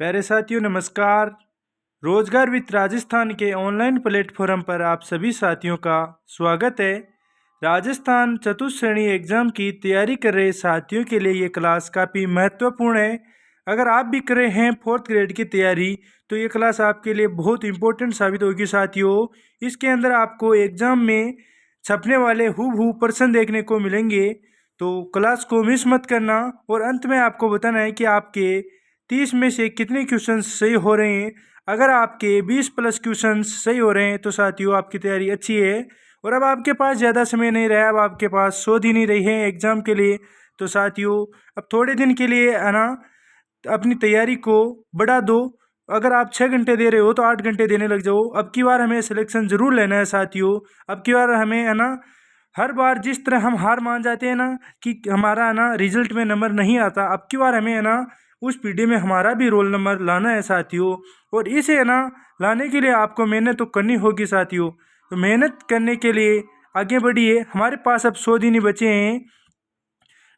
प्यारे साथियों नमस्कार। रोजगार विद राजस्थान के ऑनलाइन प्लेटफॉर्म पर आप सभी साथियों का स्वागत है। राजस्थान चतुर्थ श्रेणी एग्जाम की तैयारी कर रहे साथियों के लिए ये क्लास काफ़ी महत्वपूर्ण है। अगर आप भी कर रहे हैं फोर्थ ग्रेड की तैयारी तो ये क्लास आपके लिए बहुत इंपॉर्टेंट साबित होगी साथियों। इसके अंदर आपको एग्जाम में छपने वाले हूबहू प्रश्न देखने को मिलेंगे, तो क्लास को मिस मत करना। और अंत में आपको बताना है कि आपके 30 में से कितने क्वेश्चन सही हो रहे हैं। अगर आपके 20 प्लस क्वेश्चन सही हो रहे हैं तो साथियों आपकी तैयारी अच्छी है। और अब आपके पास ज़्यादा समय नहीं रहा, अब आपके पास 100 दिन ही रहे हैं एग्जाम के लिए। तो साथियों अब थोड़े दिन के लिए है ना अपनी तैयारी को बढ़ा दो। अगर आप 6 घंटे दे रहे हो तो 8 घंटे देने लग जाओ। अब की बार हमें सिलेक्शन ज़रूर लेना है साथियों। अब की बार हमें है ना हर बार जिस तरह हम हार मान जाते हैं ना कि हमारा है ना रिजल्ट में नंबर नहीं आता, अब की बार हमें है ना उस पीढ़ी में हमारा भी रोल नंबर लाना है साथियों। और इसे है ना लाने के लिए आपको मेहनत तो करनी होगी साथियों। तो मेहनत करने के लिए आगे बढ़िए। हमारे पास अब 100 दिन ही बचे हैं।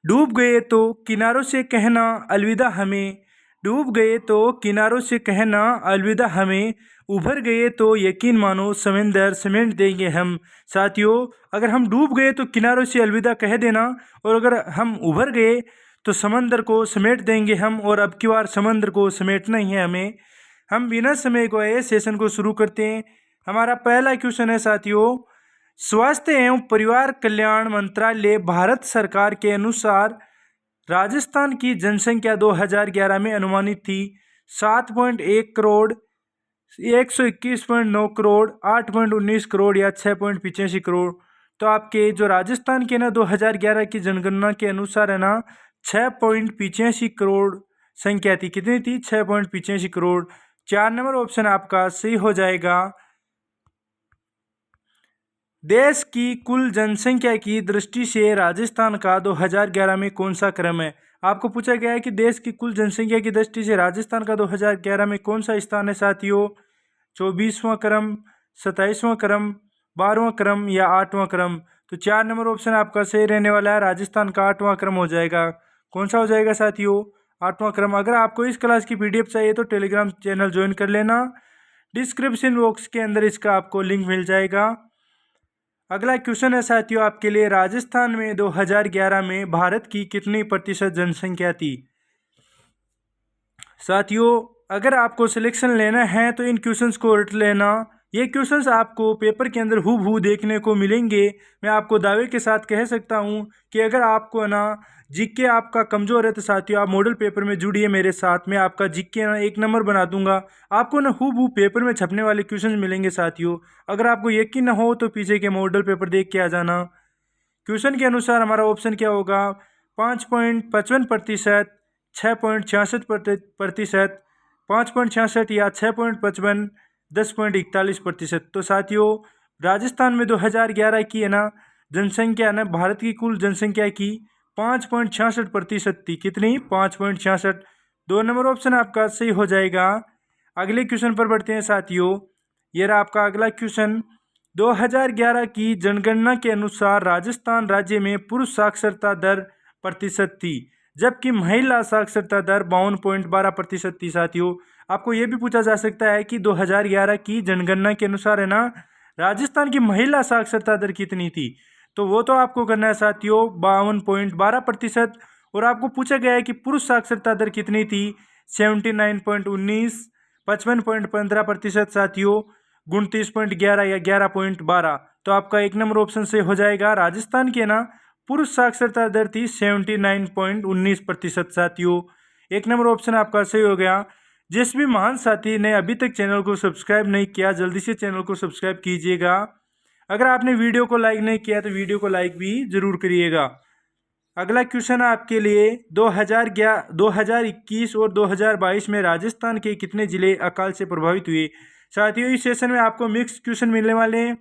डूब गए तो किनारों से कहना अलविदा हमें, डूब गए तो किनारों से कहना अलविदा हमें, उभर गए तो यकीन मानो समंदर समेट देंगे हम। साथियों अगर हम डूब गए तो किनारों से अलविदा कह देना, और अगर हम उभर गए तो समंदर को समेट देंगे हम। और अब की बार समंदर को समेटना ही है हमें। हम बिना समय गवाए सेशन को शुरू करते हैं। हमारा पहला क्वेश्चन है साथियों, स्वास्थ्य एवं परिवार कल्याण मंत्रालय भारत सरकार के अनुसार राजस्थान की जनसंख्या 2011 में अनुमानित थी 7.1 करोड़, 121.9 करोड़, 8.19 करोड़ या 6.85 करोड़। तो आपके जो राजस्थान के ना 2011 की जनगणना के अनुसार है ना 6.85 करोड़ संख्या थी। कितनी थी? 6.85 करोड़। 4 नंबर ऑप्शन आपका सही हो जाएगा। देश की कुल जनसंख्या की दृष्टि से राजस्थान का 2011 में कौन सा क्रम है? आपको पूछा गया है कि देश की कुल जनसंख्या की दृष्टि से राजस्थान का 2011 में कौन सा स्थान है साथियों। 24वां क्रम, 27वां क्रम, 12वां क्रम या 8वां क्रम। तो 4 नंबर ऑप्शन आपका सही रहने वाला है। राजस्थान का 8वां क्रम हो जाएगा। कौन सा हो जाएगा साथियों? 8वां क्रम। अगर आपको इस क्लास की PDF चाहिए तो टेलीग्राम चैनल ज्वाइन कर लेना, डिस्क्रिप्शन बॉक्स के अंदर इसका आपको लिंक मिल जाएगा। अगला क्वेश्चन है साथियों आपके लिए, राजस्थान में 2011 में भारत की कितनी प्रतिशत जनसंख्या थी? साथियों अगर आपको सिलेक्शन लेना है तो इन क्वेश्चंस को रट लेना। ये क्वेश्चंस आपको पेपर के अंदर हूबहू देखने को मिलेंगे। मैं आपको दावे के साथ कह सकता हूँ कि अगर आपको है ना जीके आपका कमज़ोर है तो साथियों आप मॉडल पेपर में जुड़िए मेरे साथ। मैं आपका जीके ना 1 नंबर बना दूंगा। आपको ना हूबहू पेपर में छपने वाले क्वेश्चन मिलेंगे साथियों। अगर आपको यकीन ना हो तो पीछे के मॉडल पेपर देख के आ जाना। क्वेश्चन के अनुसार हमारा ऑप्शन क्या होगा? 5.55%, 6.66%, 5.66 या 6.55, 10.41%। तो साथियों राजस्थान में 2011 की है ना जनसंख्या ना भारत की कुल जनसंख्या की 5.66% थी। कितनी? 5.66। 2 नंबर ऑप्शन आपका सही हो जाएगा। अगले क्वेश्चन पर बढ़ते हैं साथियों। ये रहा आपका अगला क्वेश्चन। 2011 की जनगणना के अनुसार राजस्थान राज्य में पुरुष साक्षरता दर प्रतिशत थी, जबकि महिला साक्षरता दर 52.12% थी। साथियों आपको ये भी पूछा जा सकता है कि 2011 की जनगणना के अनुसार है ना राजस्थान की महिला साक्षरता दर कितनी थी? तो वो तो आपको करना है साथियों 52.12%। और आपको पूछा गया है कि पुरुष साक्षरता दर कितनी थी? 79.19, 55.15% साथियों, 29.11 या 11.12। तो आपका 1 नंबर ऑप्शन से हो जाएगा। राजस्थान के ना पुरुष साक्षरता दर थी 79.19% साथियों। 1 नंबर ऑप्शन आपका सही हो गया। जिस भी महान साथी ने अभी तक चैनल को सब्सक्राइब नहीं किया जल्दी से चैनल को सब्सक्राइब कीजिएगा। अगर आपने वीडियो को लाइक नहीं किया तो वीडियो को लाइक भी जरूर करिएगा। अगला क्वेश्चन है आपके लिए, 2021 और 2022 में राजस्थान के कितने जिले अकाल से प्रभावित हुए? साथियों इस सेशन में आपको मिक्स क्वेश्चन मिलने वाले हैं।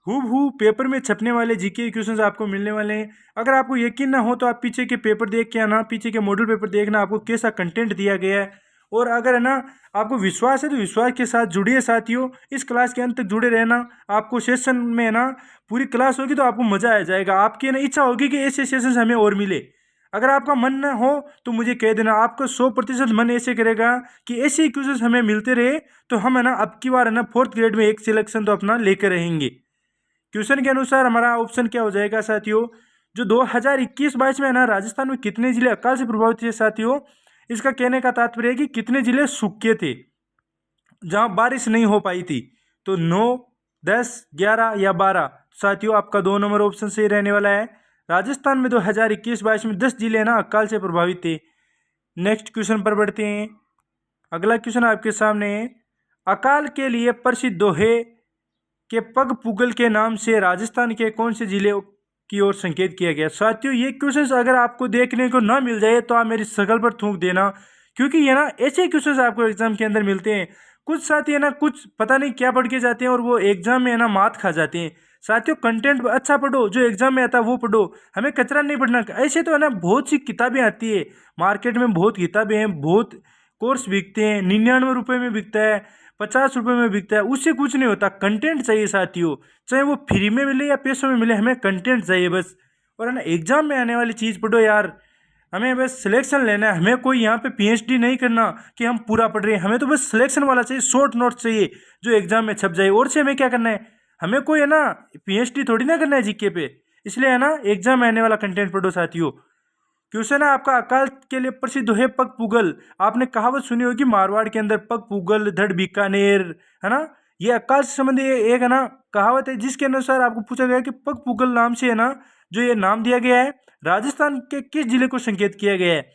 हूबहू पेपर में छपने वाले जीके क्वेश्चंस आपको मिलने वाले हैं। अगर आपको यकीन ना हो तो आप पीछे के पेपर देख के आना, पीछे के मॉडल पेपर देखना आपको कैसा कंटेंट दिया गया है। और अगर है ना आपको विश्वास है तो विश्वास के साथ जुड़िए साथियों। इस क्लास के अंत तक जुड़े रहना। आपको सेशन में ना पूरी क्लास होगी तो आपको मज़ा आ जाएगा। आपकी ना इच्छा होगी कि ऐसे सेशन हमें और मिले। अगर आपका मन न हो तो मुझे कह देना, आपको 100% मन ऐसे करेगा कि ऐसे ही क्वेश्चन हमें मिलते रहे तो हम है ना अब की बार है ना 4th ग्रेड में एक सिलेक्शन तो अपना लेकर रहेंगे। क्वेश्चन के अनुसार हमारा ऑप्शन क्या हो जाएगा साथियों, जो 2021-22 में है ना राजस्थान में कितने जिले अकाल से प्रभावित थे साथियों, इसका कहने का तात्पर्य है कि कितने जिले सूखे थे जहां बारिश नहीं हो पाई थी। तो 9, 10, 11 या 12 साथियों आपका 2 नंबर ऑप्शन सही रहने वाला है। राजस्थान में 2021-22 में 10 जिले ना अकाल से प्रभावित थे। नेक्स्ट क्वेश्चन पर बढ़ते हैं। अगला क्वेश्चन आपके सामने है, अकाल के लिए प्रसिद्ध दोहे के पग पुगल के नाम से राजस्थान के कौन से जिले की ओर संकेत किया गया। साथियों ये क्वेश्चन अगर आपको देखने को ना मिल जाए तो आप मेरी शकल पर थूक देना, क्योंकि ये ना ऐसे क्वेश्चन आपको एग्जाम के अंदर मिलते हैं। कुछ साथी है ना कुछ पता नहीं क्या पढ़ के जाते हैं और वो एग्जाम में है ना मात खा जाते हैं। साथियों कंटेंट अच्छा पढ़ो, जो एग्जाम में आता है वो पढ़ो, हमें कचरा नहीं पढ़ना। ऐसे तो है ना बहुत सी किताबें आती है मार्केट में, बहुत किताबें हैं, बहुत कोर्स बिकते हैं, 99 रुपये में बिकता है, 50 रुपये में बिकता है, उससे कुछ नहीं होता। कंटेंट चाहिए साथियों, चाहे वो फ्री में मिले या पैसों में मिले, हमें कंटेंट चाहिए बस। और है ना एग्जाम में आने वाली चीज़ पढ़ो यार, हमें बस सिलेक्शन लेना है। हमें कोई यहाँ पे पीएचडी नहीं करना कि हम पूरा पढ़ रहे हैं, हमें तो बस सिलेक्शन वाला चाहिए, शॉर्ट नोट चाहिए जो एग्जाम में छप जाए। और से हमें क्या करना है, हमें कोई है ना पीएचडी थोड़ी ना करना है जीके पे। इसलिए है ना एग्जाम में आने वाला कंटेंट पढ़ो साथियों। क्वेश्चन है आपका, अकाल के लिए प्रसिद्ध है पग पुगल। आपने कहावत सुनी होगी मारवाड़ के अंदर, पग पुगल धड़ बीकानेर, है ना। ये अकाल से संबंधित एक है ना कहावत है, जिसके अनुसार आपको पूछा गया कि पग पुगल नाम से है ना जो ये नाम दिया गया है, राजस्थान के किस जिले को संकेत किया गया है।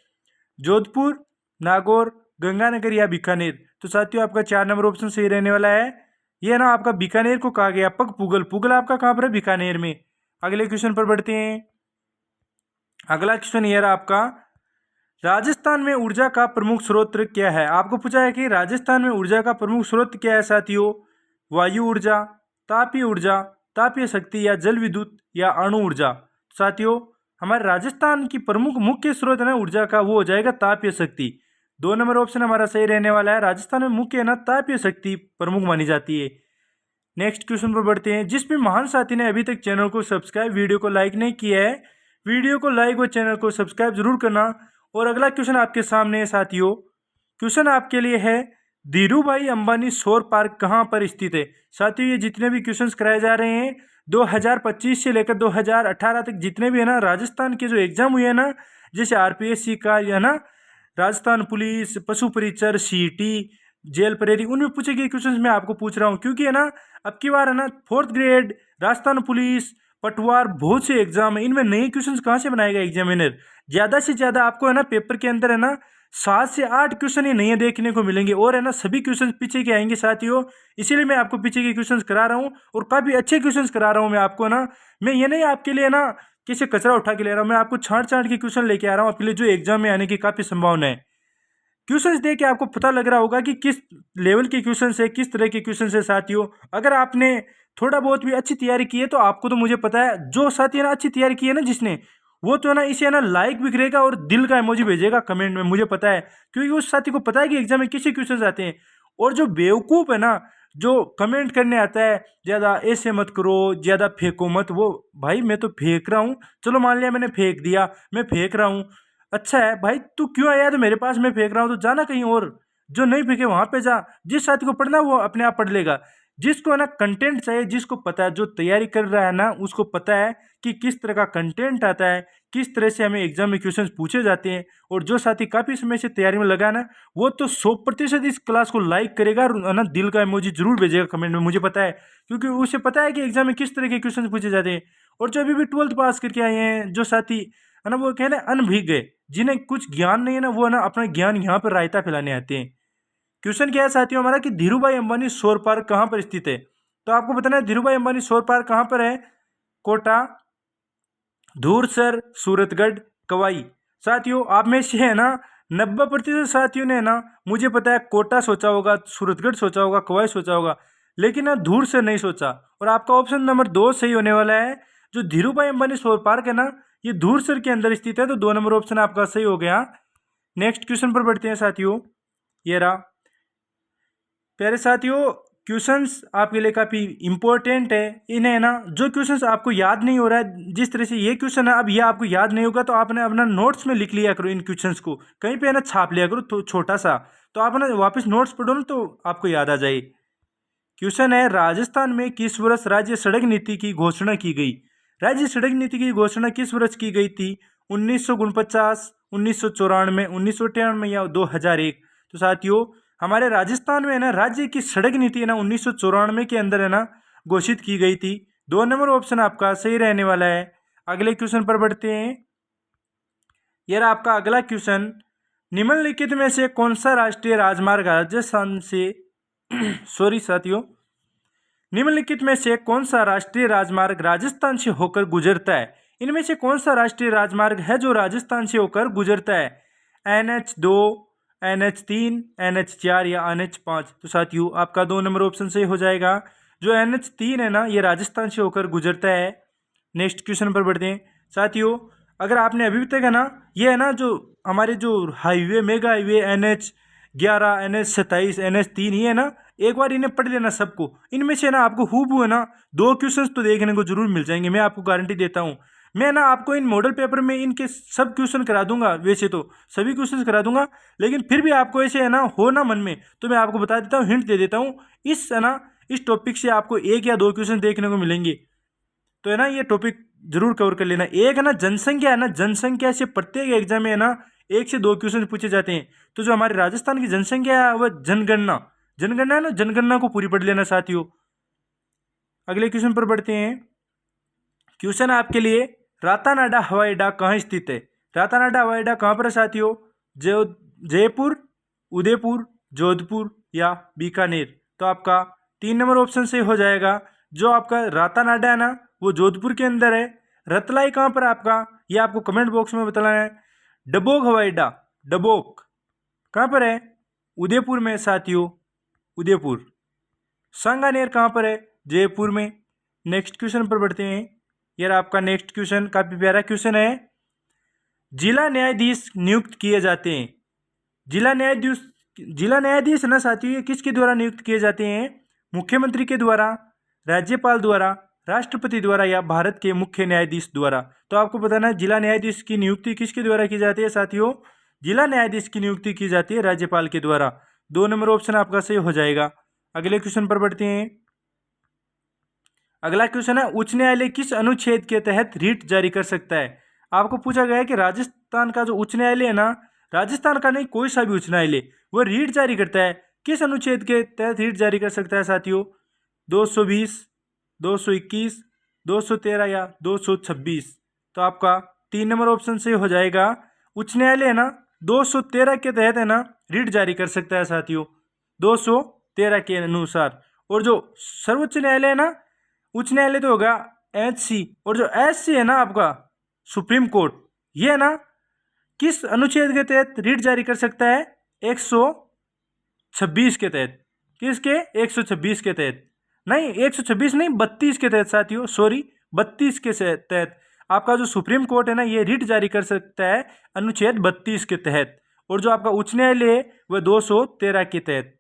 जोधपुर, नागौर, गंगानगर या बीकानेर। तो साथियों आपका 4 नंबर ऑप्शन सही रहने वाला है। ये ना आपका बीकानेर को कहा गया पग पुगल। पुगल आपका कहाँ पर है, बीकानेर में। अगले क्वेश्चन पर बढ़ते हैं। अगला क्वेश्चन ये रहा आपका, राजस्थान में ऊर्जा का प्रमुख स्रोत क्या है। आपको पूछा है कि राजस्थान में ऊर्जा का प्रमुख स्रोत क्या है साथियों। वायु ऊर्जा, तापीय शक्ति या जल विद्युत या अणु ऊर्जा। साथियों हमारे राजस्थान की प्रमुख मुख्य स्रोत है ना ऊर्जा का, वो हो जाएगा तापीय शक्ति। 2 नंबर ऑप्शन हमारा सही रहने वाला है। राजस्थान में मुख्य है ना तापीय शक्ति प्रमुख मानी जाती है। नेक्स्ट क्वेश्चन पर बढ़ते हैं। जिस भी महान साथी ने अभी तक चैनल को सब्सक्राइब, वीडियो को लाइक नहीं किया है, वीडियो को लाइक और चैनल को सब्सक्राइब जरूर करना। और अगला क्वेश्चन आपके सामने है साथियों। क्वेश्चन आपके लिए है, धीरूभाई अंबानी सौर पार्क कहाँ पर स्थित है। साथियों ये जितने भी क्वेश्चंस कराए जा रहे हैं 2025 से लेकर 2018 तक, जितने भी है ना राजस्थान के जो एग्जाम हुए हैं ना, जैसे आरपीएससी का है ना, राजस्थान पुलिस, पशु परिचर, सीटी, जेल परेरी, उनमें पूछे गए क्वेश्चंस मैं आपको पूछ रहा हूँ। क्योंकि है ना अब की बार है ना 4th ग्रेड, राजस्थान पुलिस, पटवार, बहुत से एग्जाम है, इनमें नए क्वेश्चंस कहाँ से बनाएगा एग्जामिनर। ज़्यादा से ज़्यादा आपको है ना पेपर के अंदर है ना 7 से 8 क्वेश्चन ही नए देखने को मिलेंगे। और है ना सभी क्वेश्चन पीछे के आएंगे साथियों, इसीलिए मैं आपको पीछे के क्वेश्चंस करा रहा हूँ और काफ़ी अच्छे क्वेश्चंस करा रहा हूँ मैं आपको ना। मैं ये नहीं आपके लिए ना किसी कचरा उठा के ले रहा हूँ, मैं आपको छांट छांट के क्वेश्चन लेके आ रहा हूँ आपके लिए, जो एग्जाम में आने की काफ़ी संभावना है। क्वेश्चंस देख के आपको पता लग रहा होगा कि किस लेवल के क्वेश्चंस है, किस तरह के क्वेश्चंस है साथियों। अगर आपने थोड़ा बहुत भी अच्छी तैयारी की है तो आपको तो मुझे पता है, जो साथी है ना अच्छी तैयारी की है ना जिसने, वो तो है ना इसे है ना लाइक भी करेगा और दिल का इमोजी भेजेगा कमेंट में, मुझे पता है। क्योंकि उस साथी को पता है कि एग्जाम में किसी क्वेश्चन आते हैं। और जो बेवकूफ़ है ना, जो कमेंट करने आता है ज़्यादा ऐसे मत करो, ज़्यादा फेंको मत, वो भाई मैं तो फेंक रहा हूँ, चलो मान लिया मैंने फेंक दिया, मैं फेंक रहा हूँ, अच्छा है भाई, तू क्यों आया तो मेरे पास, मैं फेंक रहा हूँ तो जाना कहीं और, जो नहीं फेंके वहाँ पे जा। जिस साथी को पढ़ना वो अपने आप पढ़ लेगा, जिसको है ना कंटेंट चाहिए, जिसको पता है, जो तैयारी कर रहा है ना उसको पता है कि किस तरह का कंटेंट आता है, किस तरह से हमें एग्जाम में क्वेश्चंस पूछे जाते हैं। और जो साथी काफ़ी समय से तैयारी में लगा ना, वो तो 100% इस क्लास को लाइक करेगा और ना दिल का इमोजी जरूर भेजेगा कमेंट में, मुझे पता है। क्योंकि उसे पता है कि एग्जाम में किस तरह के क्वेश्चन पूछे जाते हैं। और जो अभी भी 12th पास करके आए हैं जो साथी है ना, वो कहना अनभिज्ञ है, जिन्हें कुछ ज्ञान नहीं है ना, वो ना अपना ज्ञान यहाँ पर रायता फैलाने आते हैं। क्वेश्चन क्या है साथियों हमारा कि धीरूभाई अंबानी सौर पार्क कहाँ पर स्थित है। तो आपको बताना है धीरूभाई अंबानी सौर पार्क कहाँ पर है। कोटा, धूरसर, सूरतगढ़, कवाई। साथियों आप में से है ना 90% साथियों ने है ना, मुझे पता है कोटा सोचा होगा, सूरतगढ़ सोचा होगा, कवाई सोचा होगा, लेकिन ना धूरसर नहीं सोचा। और आपका ऑप्शन नंबर 2 सही होने वाला है। जो धीरूभाई अंबानी सौर पार्क है ना, ये धूरसर के अंदर स्थित है। तो 2 नंबर ऑप्शन आपका सही हो गया। नेक्स्ट क्वेश्चन पर बढ़ते हैं साथियों। ये रहा प्यारे साथियों, क्वेश्चंस आपके लिए काफ़ी इंपॉर्टेंट है। इन्हें है ना, जो क्वेश्चंस आपको याद नहीं हो रहा है, जिस तरह से ये क्वेश्चन है अब ये आपको याद नहीं होगा, तो आपने अपना नोट्स में लिख लिया करो इन क्वेश्चंस को, कहीं पे है ना छाप लिया करो तो छोटा सा, तो आप ना वापस नोट्स पढ़ो ना तो आपको याद आ जाए। क्वेश्चन है, राजस्थान में किस वर्ष राज्य सड़क नीति की घोषणा की गई? राज्य सड़क नीति की घोषणा किस वर्ष की गई थी? 1949, 1994, 1998 या 2001? तो साथियों, हमारे राजस्थान में है ना राज्य की सड़क नीति है ना 1994 के अंदर है ना घोषित की गई थी। 2 नंबर ऑप्शन आपका सही रहने वाला है। अगले क्वेश्चन पर बढ़ते हैं। यह आपका अगला क्वेश्चन, निम्नलिखित में से कौन सा राष्ट्रीय राजमार्ग राजस्थान से सॉरी साथियों, निम्नलिखित में से कौन सा राष्ट्रीय राजमार्ग राजस्थान से होकर गुजरता है? इनमें से कौन सा राष्ट्रीय राजमार्ग है जो राजस्थान से होकर गुजरता है? NH2, NH3, NH4 या NH5? तो साथियों, आपका 2 नंबर ऑप्शन सही हो जाएगा। जो NH3 है ना, ये राजस्थान से होकर गुजरता है। नेक्स्ट क्वेश्चन पर बढ़ते हैं। साथियों, अगर आपने अभी तक है ना, ये है ना जो हमारे जो highway, mega highway NH11, NH27, NH3, ये है ना, एक बार इन्हें पढ़ लेना सबको। इनमें से ना आपको हूबहू है ना 2 क्वेश्चंस तो देखने को जरूर मिल जाएंगे, मैं आपको गारंटी देता हूँ। मैं ना आपको इन मॉडल पेपर में इनके सब क्वेश्चन करा दूंगा, वैसे तो सभी क्वेश्चन करा दूंगा, लेकिन फिर भी आपको ऐसे है ना हो ना मन में, तो मैं आपको बता देता हूँ, हिंट दे देता हूँ। इस है ना इस टॉपिक से आपको 1 या 2 क्वेश्चन देखने को मिलेंगे, तो है ना ये टॉपिक जरूर कवर कर लेना। एक है ना जनसंख्या, है ना जनसंख्या से प्रत्येक एग्जाम में है ना 1 से 2 क्वेश्चन पूछे जाते हैं। तो जो हमारे राजस्थान की जनसंख्या है वह जनगणना है ना, जनगणना को पूरी पढ़ लेना साथियों। अगले क्वेश्चन पर बढ़ते हैं। क्वेश्चन आपके लिए, रातानाडा हवाई अड्डा कहाँ स्थित है? रातानाडा हवाई अड्डा कहाँ पर है साथियों? जयपुर, उदयपुर, जोधपुर या बीकानेर? तो आपका 3 नंबर ऑप्शन से हो जाएगा। जो आपका रातानाडा है ना वो जोधपुर के अंदर है। रतलाई कहाँ पर आपका, ये आपको कमेंट बॉक्स में बताना है। डबोक हवाई अड्डा, डबोक कहाँ पर है? उदयपुर में साथियों, उदयपुर। सांगानेर कहाँ पर है? जयपुर में। नेक्स्ट क्वेश्चन पर बढ़ते हैं। यार आपका नेक्स्ट क्वेश्चन काफी प्यारा क्वेश्चन है। जिला न्यायाधीश नियुक्त किए जाते हैं। जिला न्यायाधीश ना साथियों, ये किसके द्वारा नियुक्त किए जाते हैं? मुख्यमंत्री के द्वारा, राज्यपाल द्वारा, राष्ट्रपति द्वारा या भारत के मुख्य न्यायाधीश द्वारा? तो आपको बताना है जिला न्यायाधीश की नियुक्ति किसके द्वारा की जाती है साथियों? जिला न्यायाधीश की नियुक्ति की जाती है राज्यपाल के द्वारा। 2 नंबर ऑप्शन आपका सही हो जाएगा। अगले क्वेश्चन पर बढ़ते हैं। अगला क्वेश्चन है, उच्च न्यायालय किस अनुच्छेद के तहत रीट जारी कर सकता है? आपको पूछा गया है कि राजस्थान का जो उच्च न्यायालय है ना, राजस्थान का नहीं कोई सा भी उच्च न्यायालय, वो रीट जारी करता है। किस अनुच्छेद के तहत रीट जारी कर सकता है साथियों? 220, 221, 213 या 226? तो आपका 3 नंबर ऑप्शन से हो जाएगा। उच्च न्यायालय है ना 213 के तहत है ना रीट जारी कर सकता है साथियों, 213 के अनुसार। और जो सर्वोच्च न्यायालय है ना, उच्च न्यायालय तो होगा HC, और जो SC है ना आपका सुप्रीम कोर्ट, ये है ना किस अनुच्छेद के तहत रीट जारी कर सकता है? 126 के तहत। किसके? 126 के तहत नहीं, 126 नहीं, 32 के तहत साथियों, सॉरी 32 के तहत आपका जो सुप्रीम कोर्ट है ना ये रीट जारी कर सकता है अनुच्छेद 32 के तहत। और जो आपका उच्च न्यायालय है वह 213 के तहत।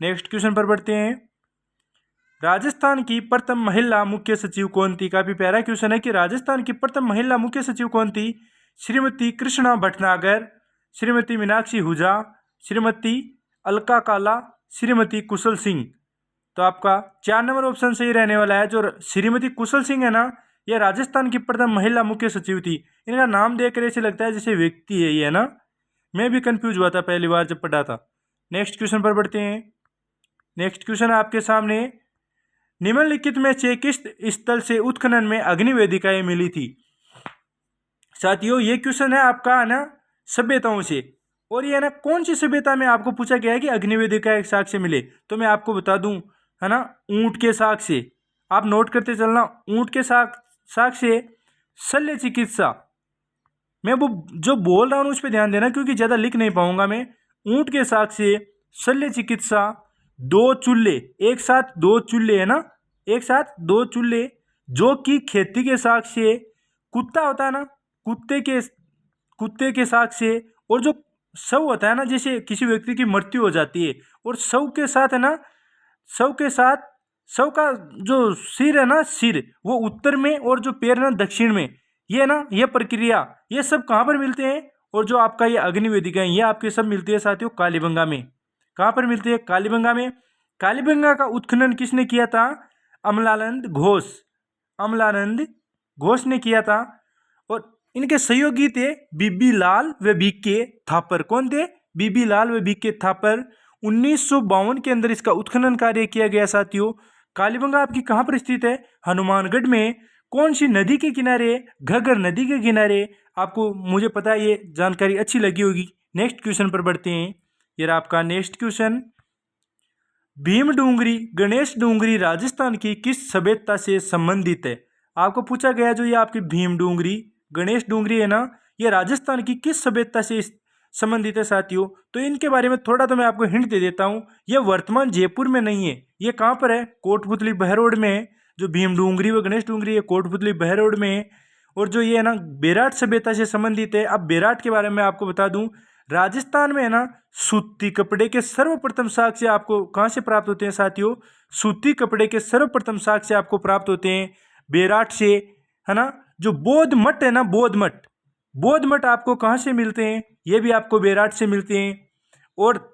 नेक्स्ट क्वेश्चन पर बढ़ते हैं। राजस्थान की प्रथम महिला मुख्य सचिव कौन थी? काफी प्यारा क्वेश्चन है कि राजस्थान की प्रथम महिला मुख्य सचिव कौन थी? श्रीमती कृष्णा भटनागर, श्रीमती मीनाक्षी हुजा, श्रीमती अलका काला, श्रीमती कुशल सिंह? तो आपका 4 नंबर ऑप्शन सही रहने वाला है। जो श्रीमती कुशल सिंह है ना, यह राजस्थान की प्रथम महिला मुख्य सचिव थी। इनका नाम देखकर ऐसे लगता है जैसे व्यक्ति है ये, है ना। मैं भी कंफ्यूज हुआ था पहली बार जब पढ़ा था। नेक्स्ट क्वेश्चन पर बढ़ते हैं। नेक्स्ट क्वेश्चन आपके सामने, निम्नलिखित में से किस स्थल से उत्खनन में अग्नि वेदिकाएं मिली थी? साथियों, ये क्वेश्चन है आपका है ना सभ्यताओं से, और ये है ना कौन सी सभ्यता में आपको पूछा गया है कि अग्नि वेदिका साक्ष्य मिले? तो मैं आपको बता दूं, है ना, ऊंट के साक्ष्य। आप नोट करते चलना, ऊंट के साक्ष्य, शल्य चिकित्सा। मैं वो जो बोल रहा हूँ उस पर ध्यान देना, क्योंकि ज़्यादा लिख नहीं पाऊंगा मैं। ऊंट के साक्ष्य, शल्य चिकित्सा, 2 चूल्हे, एक साथ 2 चूल्हे, है ना, एक साथ 2 चूल्हे, जो कि खेती के साक्ष्य, कुत्ता होता है ना, कुत्ते के साक्ष्य, और जो शव होता है ना, जैसे किसी व्यक्ति की मृत्यु हो जाती है और शव के साथ है ना शव के साथ शव का जो सिर है ना, सिर वो उत्तर में और जो पैर है ना दक्षिण में। ये ना ये प्रक्रिया ये सब कहाँ पर मिलते हैं? और जो आपका ये अग्निवेदिका है ये आपके सब मिलती है साथियों कालीबंगा में। कहाँ पर मिलती है? कालीबंगा में। कालीबंगा का उत्खनन किसने किया था? अमलानंद घोष। अमलानंद घोष ने किया था। और इनके सहयोगी थे बीबी लाल व बीके थापर। कौन थे? बीबी लाल व बीके थापर। 1952 के अंदर इसका उत्खनन कार्य किया गया साथियों। कालीबंगा आपकी कहाँ पर स्थित है? हनुमानगढ़ में। कौन सी नदी के किनारे? घग्गर नदी के किनारे। आपको मुझे पता है ये जानकारी अच्छी लगी होगी। नेक्स्ट क्वेश्चन पर बढ़ते हैं। ये रहा आपका नेक्स्ट क्वेश्चन। भीम डूंगरी गणेश डूंगरी राजस्थान की किस सभ्यता से संबंधित है? आपको पूछा गया जो ये आपकी भीम डूंगरी गणेश डूंगरी है ना, ये राजस्थान की किस सभ्यता से संबंधित है साथियों? तो इनके बारे में थोड़ा तो मैं आपको हिंट दे देता हूँ। ये वर्तमान जयपुर में नहीं है, ये कहाँ पर है? कोटपुतली बहरोड में है। जो भीम डूंगरी व गणेश डूंगरी है कोटपुतली बहरोड में है। और जो ये है ना बेराट सभ्यता से संबंधित है। अब बेराट के बारे में आपको बता दूं, राजस्थान में है ना सूती कपड़े के सर्वप्रथम साक्ष्य आपको कहाँ से प्राप्त होते हैं साथियों? सूती कपड़े के सर्वप्रथम साक्ष्य आपको प्राप्त होते हैं बेराट से, है ना। जो बौद्ध मठ है ना, बौद्ध मठ आपको कहाँ से मिलते हैं? ये भी आपको बेराट से मिलते हैं। और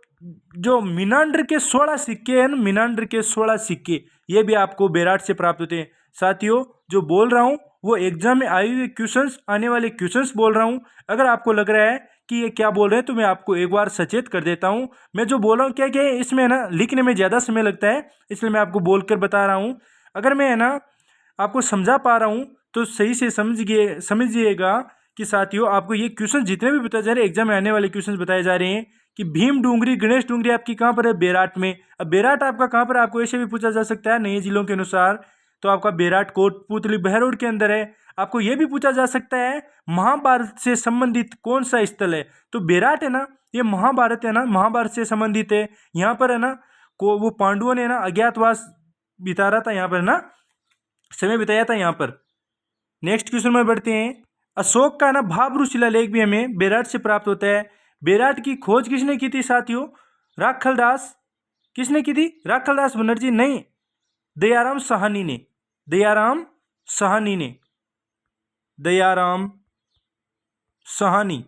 जो मीनांडर के 16 सिक्के हैं ना, मीनांडर के 16 सिक्के ये भी आपको बेराट से प्राप्त होते हैं साथियों। जो बोल रहा हूँ वो एग्जाम में आए हुए क्वेश्चंस, आने वाले क्वेश्चंस बोल रहा हूँ। अगर आपको लग रहा है कि ये क्या बोल रहे हैं तो मैं आपको एक बार सचेत कर देता हूँ। मैं जो बोल रहा हूँ क्या क्या है इसमें है ना लिखने में ज़्यादा समय लगता है, इसलिए मैं आपको बोलकर बता रहा हूँ। अगर मैं है ना आपको समझा पा रहा हूँ तो सही से समझिएगा कि साथियों आपको ये क्वेश्चन जितने भी बताए जा रहे हैं एग्जाम में आने वाले क्वेश्चन बताए जा रहे हैं कि भीम डूंगरी गणेश डूंगरी आपकी कहाँ पर है? बेराट में। अब बेराट आपका कहाँ पर? आपको ऐसे भी पूछा जा सकता है नए जिलों के अनुसार, तो आपका बेराट कोटपुतली बहरोड के अंदर है। आपको यह भी पूछा जा सकता है महाभारत से संबंधित कौन सा स्थल है? तो बेराट है ना ये महाभारत है ना, महाभारत से संबंधित है। यहाँ पर है ना को वो पांडवों ने ना अज्ञातवास बिता रहा था, यहाँ पर ना समय बिताया था यहाँ पर। नेक्स्ट क्वेश्चन में बढ़ते हैं। अशोक का ना भाब्रू शिलालेख भी हमें बेराट से प्राप्त होता है। बेराट की खोज किसने की थी साथियों? राखलदास। किसने की थी? राखलदास बनर्जी नहीं, दयाराम साहनी ने। दयाराम साहनी ने। दयाराम साहनी।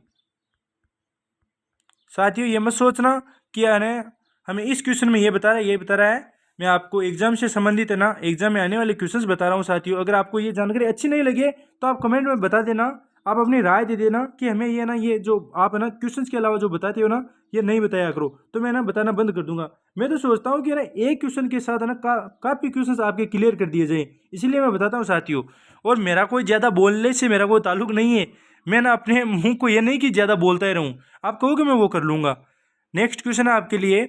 साथियों ये मत सोचना कि हमें इस क्वेश्चन में ये बता रहा है। मैं आपको एग्जाम से संबंधित है ना, एग्जाम में आने वाले क्वेश्चंस बता रहा हूँ साथियों। अगर आपको ये जानकारी अच्छी नहीं लगे तो आप कमेंट में बता देना, आप अपनी राय दे देना कि हमें ये ना ये जो आप है ना क्वेश्चंस के अलावा जो बताते हो ना ये नहीं बताया करो, तो मैं ना बताना बंद कर दूंगा। मैं तो सोचता हूँ कि ना एक क्वेश्चन के साथ है ना काफ़ी क्वेश्चंस आपके क्लियर कर दिए जाए, इसीलिए मैं बताता हूँ साथियों। और मेरा कोई ज़्यादा बोलने से मेरा कोई ताल्लुक नहीं है, मैं ना अपने मुँह को ये नहीं कि ज़्यादा बोलता ही रहूँ, आप कहोगे मैं वो कर लूँगा। नेक्स्ट क्वेश्चन है आपके लिए।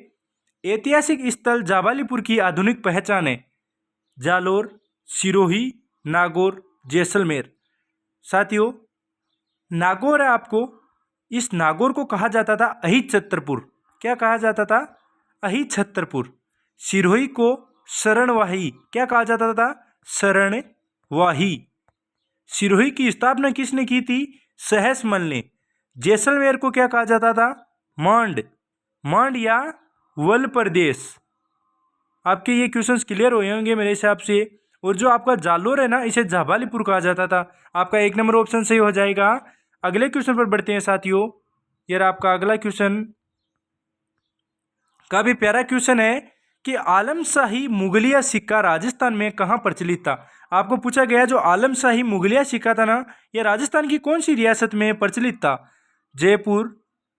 ऐतिहासिक स्थल जाबालीपुर की आधुनिक पहचान है? जालोर, सिरोही, नागौर, जैसलमेर। साथियों नागौर है आपको, इस नागौर को कहा जाता था अहिछत्रपुर। क्या कहा जाता था? अहिछत्रपुर। सिरोही को शरणवाही क्या कहा जाता था? शरणवाही। सिरोही की स्थापना किसने की थी? सहसमल ने। जैसलमेर को क्या कहा जाता था? मांड। मांड या वल प्रदेश। आपके ये क्वेश्चंस क्लियर हुए होंगे मेरे हिसाब से। और जो आपका जालोर है ना इसे जाबालीपुर कहा जाता था। आपका 1 नंबर ऑप्शन सही हो जाएगा। अगले क्वेश्चन पर बढ़ते हैं साथियों। यार आपका अगला क्वेश्चन काफी प्यारा क्वेश्चन है कि आलमशाही मुगलिया सिक्का राजस्थान में कहाँ प्रचलित था? आपको पूछा गया जो आलमशाही मुगलिया सिक्का था ना यह राजस्थान की कौन सी रियासत में प्रचलित था? जयपुर,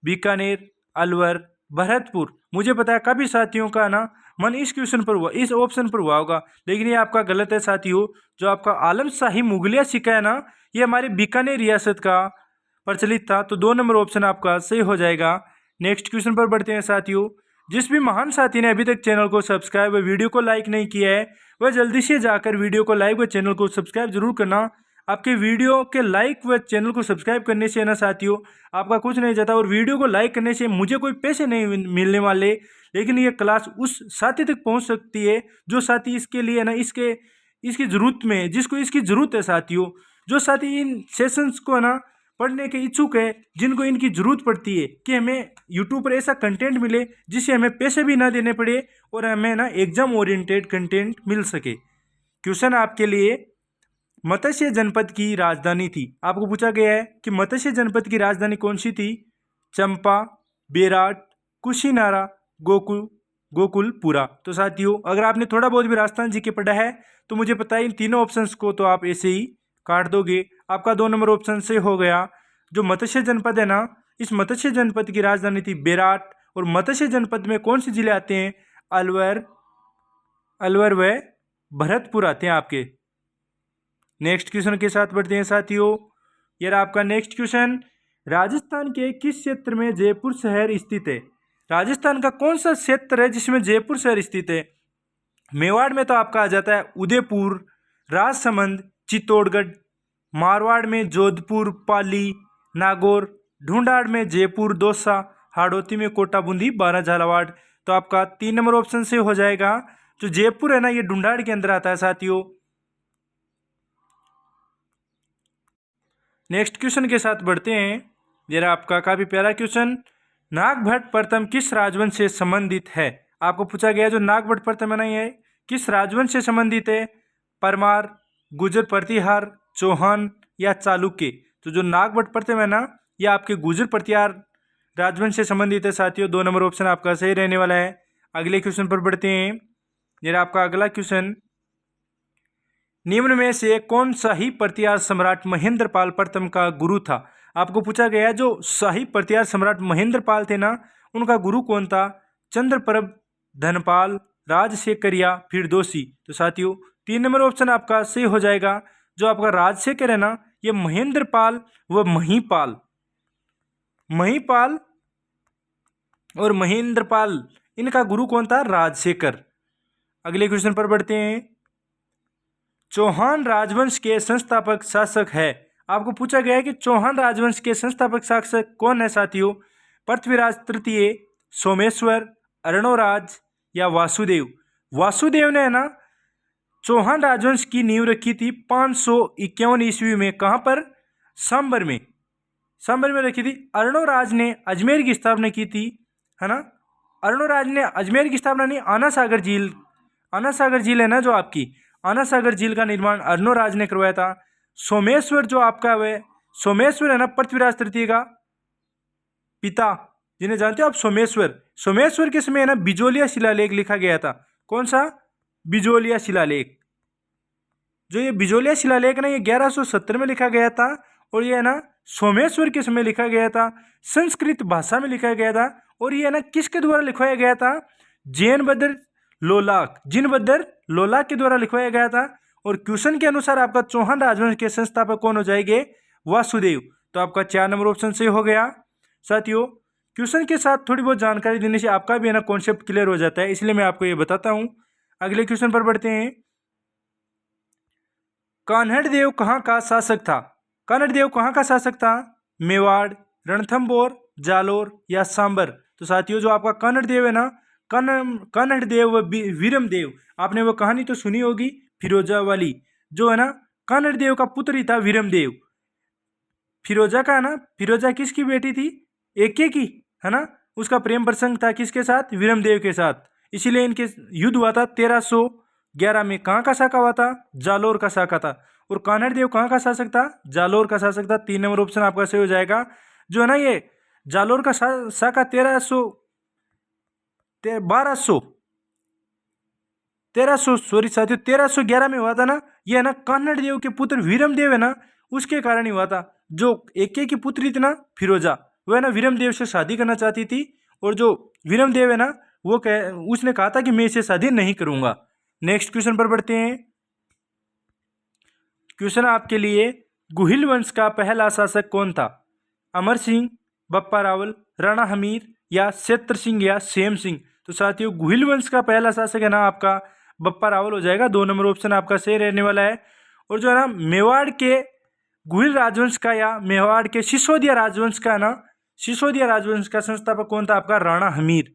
बीकानेर, अलवर, भरतपुर। मुझे पता है काफ़ी साथियों का ना मन इस क्वेश्चन पर हुआ, इस ऑप्शन पर हुआ होगा, लेकिन ये आपका गलत है साथियों। जो आपका आलमशाही मुगलिया सिक्का है ना ये हमारे बीकानेर रियासत का प्रचलित था, तो 2 नंबर ऑप्शन आपका सही हो जाएगा। नेक्स्ट क्वेश्चन पर बढ़ते हैं साथियों। जिस भी महान साथी ने अभी तक चैनल को सब्सक्राइब व वीडियो को लाइक नहीं किया है वह जल्दी से जाकर वीडियो को लाइक व चैनल को सब्सक्राइब जरूर करना। आपके वीडियो के लाइक व चैनल को सब्सक्राइब करने से ना साथियों आपका कुछ नहीं जाता, और वीडियो को लाइक करने से मुझे कोई पैसे नहीं मिलने वाले, लेकिन ये क्लास उस साथी तक पहुंच सकती है जो साथी इसके लिए ना इसकी ज़रूरत में, जिसको इसकी ज़रूरत है साथियों। जो साथी इन सेशंस को ना पढ़ने के इच्छुक है, जिनको इनकी ज़रूरत पड़ती है कि हमें यूट्यूब पर ऐसा कंटेंट मिले जिससे हमें पैसे भी ना देने पड़े और हमें ना एग्जाम ओरिएंटेड कंटेंट मिल सके। क्वेश्चन आपके लिए, मत्स्य जनपद की राजधानी थी। आपको पूछा गया है कि मत्स्य जनपद की राजधानी कौन सी थी? चंपा, बेराट, कुशीनारा, गोकुलपुरा। तो साथियों, अगर आपने थोड़ा बहुत भी राजस्थान जी के पढ़ा है तो मुझे पता है इन तीनों ऑप्शंस को तो आप ऐसे ही काट दोगे। आपका 2 नंबर ऑप्शन से हो गया। जो मत्स्य जनपद है ना, इस मत्स्य जनपद की राजधानी थी बेराट। और मत्स्य जनपद में कौन से जिले आते हैं? अलवर व भरतपुर आते हैं आपके। नेक्स्ट क्वेश्चन के साथ बढ़ते हैं साथियों। यार आपका नेक्स्ट क्वेश्चन, राजस्थान के किस क्षेत्र में जयपुर शहर स्थित है? राजस्थान का कौन सा क्षेत्र है जिसमें जयपुर शहर स्थित है? मेवाड़ में तो आपका आ जाता है उदयपुर, राजसमंद, चित्तौड़गढ़। मारवाड़ में जोधपुर, पाली, नागौर। ढूंढाड़ में जयपुर, दौसा। हाड़ौती में कोटा, बूंदी, बारह, झालावाड़। तो आपका 3 नंबर ऑप्शन से हो जाएगा। जो जयपुर है ना, ये ढूंढाड़ के अंदर आता है साथियों। नेक्स्ट क्वेश्चन के साथ बढ़ते हैं। जरा आपका काफी प्यारा क्वेश्चन, नागभट्ट प्रथम किस राजवंश से संबंधित है? आपको पूछा गया जो नागभट्ट प्रथम है ना, ये किस राजवंश से संबंधित है? परमार, गुर्जर प्रतिहार, चौहान या चालुक्य। तो जो नागभट्ट प्रथम है ना, ये आपके गुर्जर प्रतिहार राजवंश से संबंधित है साथियों। 2 नंबर ऑप्शन आपका सही रहने वाला है। अगले क्वेश्चन पर बढ़ते हैं। जरा आपका अगला क्वेश्चन, निम्न में से कौन शाही प्रतिहार सम्राट महेंद्रपाल प्रथम का गुरु था? आपको पूछा गया जो शाही प्रतिहार सम्राट महेंद्रपाल थे ना, उनका गुरु कौन था? चंद्रप्रभ, धनपाल, राजशेखर या फिरदौसी। तो साथियों 3 नंबर ऑप्शन आपका सही हो जाएगा। जो आपका राजशेखर है ना, ये महेंद्रपाल व महिपाल और महेंद्रपाल, इनका गुरु कौन था? राजशेखर। अगले क्वेश्चन पर बढ़ते हैं। चौहान राजवंश के संस्थापक शासक है। आपको पूछा गया है कि चौहान राजवंश के संस्थापक शासक कौन है साथियों? पृथ्वीराज तृतीय, सोमेश्वर, अर्णोराज या वासुदेव। वासुदेव ने है ना चौहान राजवंश की नींव रखी थी 551 ईस्वी में। कहाँ पर? सांबर में रखी थी। अर्णोराज ने अजमेर की स्थापना की थी, है ना। अर्णोराज ने अजमेर की स्थापना नहीं, आना सागर झील है ना, जो आपकी आना सागर झील का निर्माण अर्णोराज ने करवाया था। सोमेश्वर जो आपका वह सोमेश्वर है ना, पृथ्वीराज तृतीय का पिता, जिन्हें जानते हो आप, सोमेश्वर के समय है ना बिजोलिया शिलालेख लिखा गया था। कौन सा? बिजोलिया शिलालेख। जो ये बिजोलिया शिलालेख ना, ये 1170 में लिखा गया था और ये है ना सोमेश्वर के समय लिखा गया था। संस्कृत भाषा में लिखा गया था और ये है ना किसके द्वारा लिखवाया गया था? जिनबद्र लोलाक के द्वारा लिखवाया गया था। और क्वेश्चन के अनुसार आपका चौहान राजवंश के संस्थापक कौन हो जाएंगे? वासुदेव। तो आपका 4 नंबर ऑप्शन सही हो गया। साथियों, क्वेश्चन के साथ थोड़ी बहुत जानकारी देने से आपका भी है ना कॉन्सेप्ट क्लियर हो जाता है, इसलिए मैं आपको ये बताता हूं। अगले क्वेश्चन पर बढ़ते हैं। कान्हड़ देव कहाँ का शासक था? मेवाड़, रणथंबोर, जालोर या सांबर। तो साथियों जो आपका कान्हड़ देव है ना, कान्हड़ देव व वीरम देव, आपने वो कहानी तो सुनी होगी फिरोजा वाली। जो है ना कान्हड़ देव का पुत्र ही था वीरम देव। फिरोजा का है ना, फिरोजा किसकी बेटी थी? एके की, है ना। उसका प्रेम प्रसंग था किसके साथ? वीरम देव के साथ। इसीलिए इनके युद्ध हुआ था 1311 में। कहाँ का साका हुआ था? जालोर का साका था। और कान्हड़ देव कहाँ का शासक था? जालोर का शासक था। 3 नंबर ऑप्शन आपका सही हो जाएगा। जो है ना ये जालोर का साका 1311 में हुआ था ना। ये है ना कान्हड़ देव के पुत्र वीरम देव है ना, उसके कारण ही हुआ था। जो एके की पुत्री थी ना फिरोजा, वो है ना वीरम देव से शादी करना चाहती थी। और जो वीरम देव है ना, उसने कहा था कि मैं इसे शादी नहीं करूंगा। नेक्स्ट क्वेश्चन पर बढ़ते हैं। क्वेश्चन आपके लिए, गुहिल वंश का पहला शासक कौन था? अमर सिंह, बप्पा रावल, राणा हमीर या क्षेत्र सिंह या सेम सिंह। तो साथियों गुहिल वंश का पहला शासक है ना आपका बप्पा रावल हो जाएगा। 2 नंबर ऑप्शन आपका सही रहने वाला है। और जो है ना मेवाड़ के गुहिल राजवंश का या मेवाड़ के सिसोदिया राजवंश का ना, सिसोदिया राजवंश का संस्थापक कौन था? आपका राणा हमीर।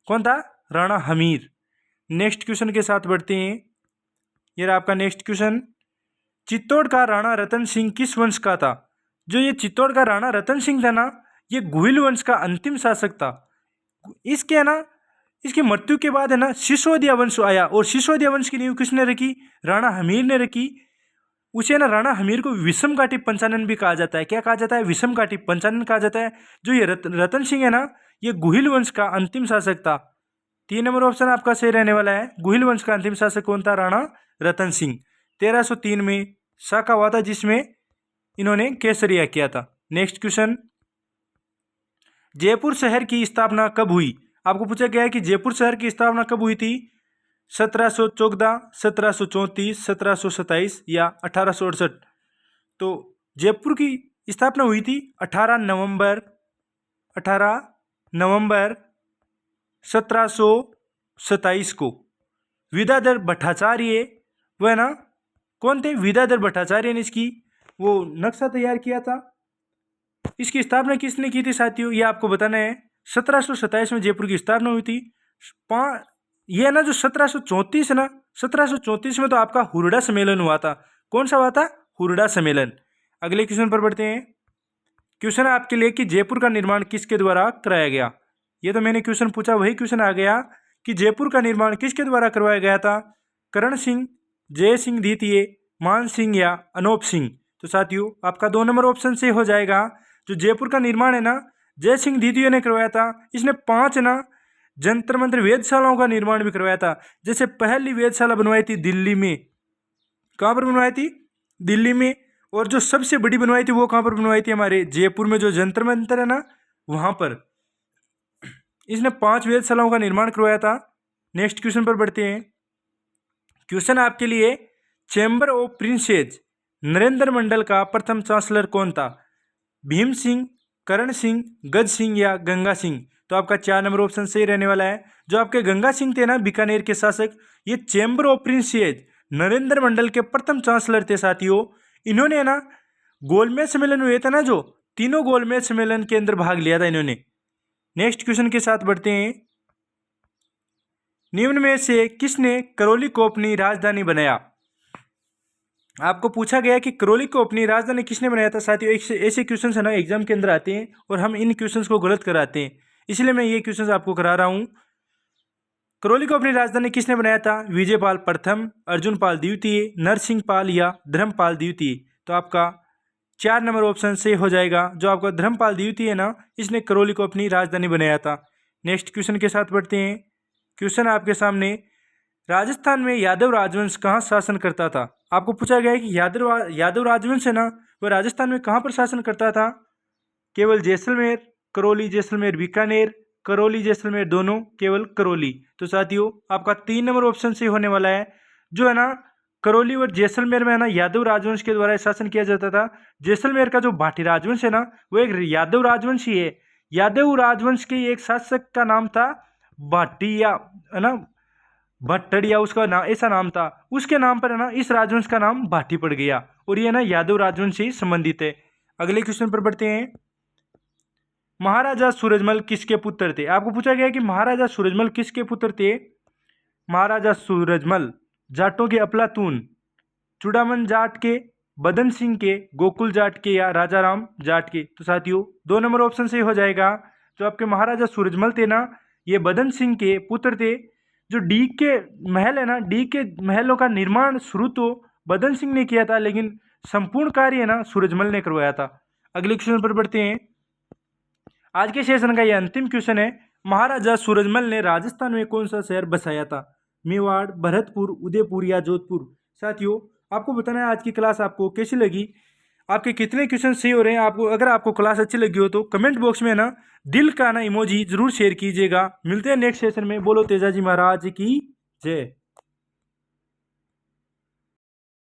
कौन था? राणा हमीर। नेक्स्ट क्वेश्चन के साथ बढ़ते हैं। ये आपका नेक्स्ट क्वेश्चन, चित्तौड़ का राणा रतन सिंह किस वंश का था? जो ये चित्तौड़ का राणा रतन सिंह था ना, ये गुहिल वंश का अंतिम शासक था। इसके है ना, इसकी मृत्यु के बाद है ना सिसोदिया वंश आया, और सिसोदिया वंश की नींव किसने रखी? राणा हमीर ने रखी। उसे ना राणा हमीर को विषम घाटी पंचानन भी कहा जाता है। क्या कहा जाता है? विषम घाटी पंचानन कहा जाता है। जो ये रतन सिंह है ना, ये गुहिल वंश का अंतिम शासक था। 3 नंबर ऑप्शन आपका सही रहने वाला है। गुहिल वंश का अंतिम शासक कौन था? राणा रतन सिंह। 1303 में शाखा हुआ था, जिसमें इन्होंने केसरिया किया था। नेक्स्ट क्वेश्चन, जयपुर शहर की स्थापना कब हुई? आपको पूछा गया है कि जयपुर शहर की स्थापना कब हुई थी? 1714, 1734, 1727 या 1868। तो जयपुर की स्थापना हुई थी 18 नवंबर 1727 को। विद्याधर भट्टाचार्य, वह ना कौन थे? विद्याधर भट्टाचार्य ने इसकी वो नक्शा तैयार किया था। इसकी स्थापना किसने की थी साथियों? ये आपको बताना है। 1727 में जयपुर की स्थापना हुई थी। ये ना जो 1734 है ना, 1734 में तो आपका हुरडा सम्मेलन हुआ था। कौन सा हुआ था? हुरडा सम्मेलन। अगले क्वेश्चन पर बढ़ते हैं। क्वेश्चन आपके लिए कि जयपुर का निर्माण किसके द्वारा कराया गया? ये तो मैंने क्वेश्चन पूछा, वही क्वेश्चन आ गया कि जयपुर का निर्माण किसके द्वारा करवाया गया था? करण सिंह, जय सिंह द्वितीय, मान सिंह या अनूप सिंह। तो साथियों आपका 2 नंबर ऑप्शन से हो जाएगा। जो जयपुर का निर्माण है ना, जय सिंह द्वितीय ने करवाया था। इसने 5 ना जंतर मंत्र वेधशालाओं का निर्माण भी करवाया था। जैसे पहली वेधशाला बनवाई थी दिल्ली में। कहाँ पर बनवाई थी? दिल्ली में। और जो सबसे बड़ी बनवाई थी वो कहाँ पर बनवाई थी? हमारे जयपुर में जो जंतर मंतर है ना, वहाँ पर। इसने 5 वेधशालाओं का निर्माण करवाया था। नेक्स्ट क्वेश्चन पर बढ़ते हैं। क्वेश्चन आपके लिए, चैम्बर ऑफ प्रिंसेज नरेंद्र मंडल का प्रथम चांसलर कौन था? भीम सिंह, करण सिंह, गज सिंह या गंगा सिंह। तो आपका 4 नंबर ऑप्शन सही रहने वाला है। जो आपके गंगा सिंह थे ना, बीकानेर के शासक, ये चैम्बर ऑफ प्रिंसेज नरेंद्र मंडल के प्रथम चांसलर थे साथियों। इन्होंने ना गोलमेज सम्मेलन हुए थे ना, जो तीनों गोलमेज सम्मेलन के अंदर भाग लिया था इन्होंने। नेक्स्ट क्वेश्चन के साथ बढ़ते हैं। निम्न में से किसने करौली को अपनी राजधानी बनाया? आपको पूछा गया कि करौली को अपनी राजधानी किसने बनाया था साथियों। ऐसे क्वेश्चन है ना एग्जाम के अंदर आते हैं, और हम इन क्वेश्चंस को गलत कराते हैं, इसलिए मैं ये क्वेश्चंस आपको करा रहा हूँ। करौली को अपनी राजधानी किसने बनाया था? विजयपाल प्रथम, अर्जुन पाल द्वितीय, नरसिंह पाल या धर्मपाल द्वितीय। तो आपका 4 नंबर ऑप्शन से हो जाएगा। जो आपका धर्मपाल द्वितीय है ना, इसने करौली को अपनी राजधानी बनाया था। नेक्स्ट क्वेश्चन के साथ बढ़ते हैं। क्वेश्चन आपके सामने, राजस्थान में यादव राजवंश कहाँ शासन करता था? आपको पूछा गया है कि यादव राजवंश है ना, वह राजस्थान में कहाँ पर शासन करता था? केवल जैसलमेर, करौली, जैसलमेर, बीकानेर, करौली, जैसलमेर दोनों, केवल करौली। तो साथियों आपका 3 नंबर ऑप्शन से होने वाला है। जो है ना करौली और जैसलमेर में है ना यादव राजवंश के द्वारा शासन किया जाता था। जैसलमेर का जो भाटी राजवंश है ना, वो एक यादव राजवंश ही है। यादव राजवंश के एक शासक का नाम था भाटिया, है ना, भट्टड़िया उसका नाम, ऐसा नाम था। उसके नाम पर है ना इस राजवंश का नाम भाटी पड़ गया, और ये ना यादव राजवंश से संबंधित है। अगले क्वेश्चन पर बढ़ते हैं। महाराजा सूरजमल किसके पुत्र थे? आपको पूछा गया कि महाराजा सूरजमल किसके पुत्र थे? महाराजा सूरजमल जाटों के अफलातून, चूड़ामन जाट के, बदन सिंह के, गोकुल जाट के या राजा राम जाट के। तो साथियों 2 नंबर ऑप्शन से हो जाएगा। जो आपके महाराजा सूरजमल थे ना, ये बदन सिंह के पुत्र थे। जो डी के महल है ना, डी के महलों का निर्माण शुरू तो बदन सिंह ने किया था, लेकिन संपूर्ण कार्य है ना सूरजमल ने करवाया था। अगले क्वेश्चन पर बढ़ते हैं। आज के सेशन का यह अंतिम क्वेश्चन है। महाराजा सूरजमल ने राजस्थान में कौन सा शहर बसाया था? मेवाड़, भरतपुर, उदयपुर या जोधपुर। साथियों आपको बताना है आज की क्लास आपको कैसी लगी, आपके कितने क्वेश्चन सही हो रहे हैं। आपको अगर आपको क्लास अच्छी लगी हो तो कमेंट बॉक्स में ना दिल का ना इमोजी जरूर शेयर कीजिएगा। मिलते हैं नेक्स्ट सेशन में। बोलो तेजाजी महाराज की जय।